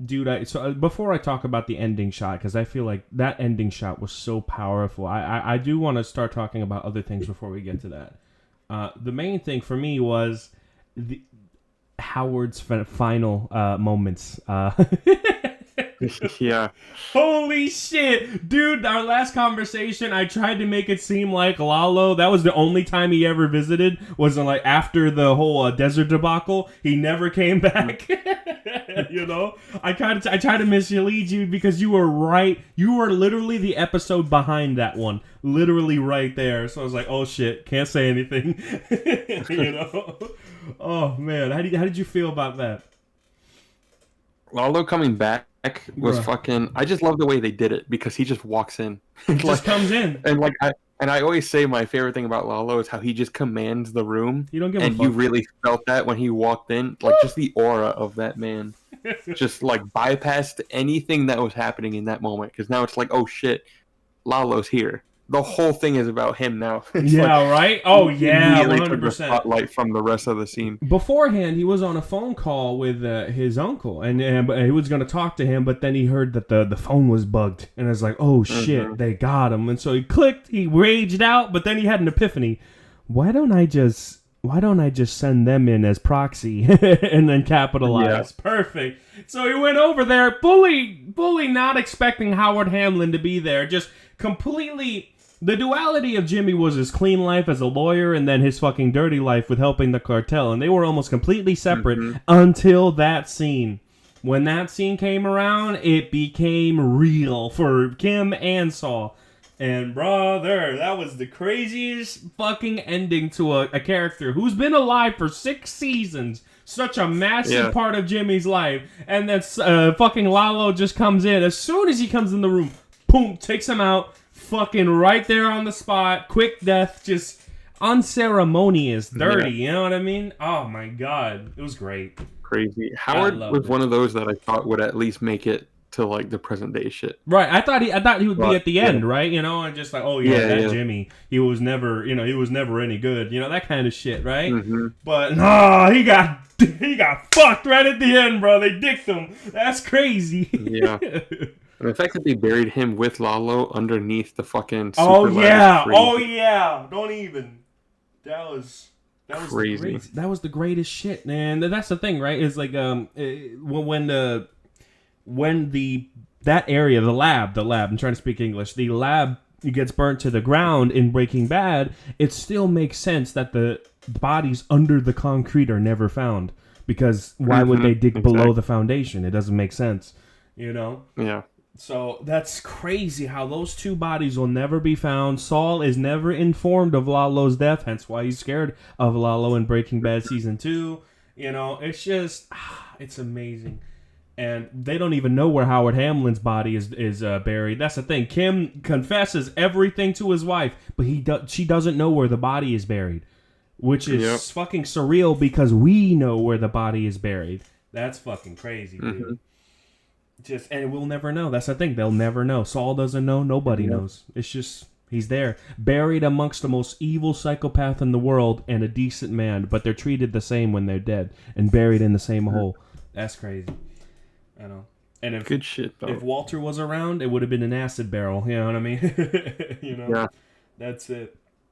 Dude, before I talk about the ending shot, because I feel like that ending shot was so powerful, I do want to start talking about other things before we get to that. The main thing for me was the Howard's final moments. Yeah. Holy shit, dude! Our last conversation, I tried to make it seem like Lalo. That was the only time he ever visited. Was like after the whole desert debacle. He never came back. You know, I tried to mislead you because you were right. You were literally the episode behind that one, literally right there. So I was like, oh shit, can't say anything. You know. Oh man, how did you feel about that, Lalo coming back was bruh? fucking. I just love the way they did it because he just walks in, Just like, comes in. and like I always say my favorite thing about Lalo is how he just commands the room, You don't give a and you fuck. really felt that when he walked in, like just the aura of that man, just like bypassed anything that was happening in that moment. Because now it's like, oh shit, Lalo's here. The whole thing is about him now. It's like Yeah, right? Oh, he yeah, immediately took the 100%. spotlight from the rest of the scene. Beforehand, he was on a phone call with his uncle, and he was going to talk to him, but then he heard that the phone was bugged, and it's like, oh shit, Hmm. they got him. And so he clicked, he raged out, but then he had an epiphany. Why don't I just send them in as proxy and then Yeah, capitalize? Perfect. So he went over there, fully not expecting Howard Hamlin to be there, just completely. The duality of Jimmy was his clean life as a lawyer and then his fucking dirty life with helping the cartel, and they were almost completely separate hmm until that scene. When that scene came around, it became real for Kim and Saul. And brother, that was the craziest fucking ending to a character who's been alive for 6 seasons. Such a massive yeah. part of Jimmy's life. And then fucking Lalo just comes in. As soon as he comes in the room, boom, takes him out. Fucking right there on the spot. Quick death. Just unceremonious. Yeah. Dirty. You know what I mean? Oh my god. It was great. Crazy. I Howard loved was it. one of those that I thought would at least make it to like the present day shit. Right, I thought he would be But at the yeah, end, right? You know, and just like, oh yeah, yeah, that yeah. Jimmy, he was never any good, that kind of shit, right? Hmm. But no, he got fucked right at the end, bro. They dicked him. That's crazy. Yeah. And the fact that they buried him with Lalo underneath the fucking Oh super ladder is yeah, oh crazy. yeah. Don't even. That was Crazy. that was the greatest shit, man. That's the thing, right? Is like when the that area, the lab. I'm trying to speak English. The lab gets burnt to the ground in Breaking Bad. It still makes sense that the bodies under the concrete are never found because why would they dig below Exactly. the foundation? It doesn't make sense, you know. Yeah. So that's crazy how those two bodies will never be found. Saul is never informed of Lalo's death, hence why he's scared of Lalo in Breaking Bad season 2. It's just, it's amazing. And they don't even know where Howard Hamlin's body is buried. That's the thing. Kim confesses everything to his wife, but she doesn't know where the body is buried, which Yep. is fucking surreal because we know where the body is buried. That's fucking crazy, dude. Hmm. And we'll never know. That's the thing. They'll never know. Saul doesn't know. Nobody Yeah. knows. It's just he's there, buried amongst the most evil psychopath in the world and a decent man, but they're treated the same when they're dead and buried in the same hole. That's crazy. I know. And if Good shit if though. Walter was around, it would have been an acid barrel. You know what I mean? Yeah. That's it.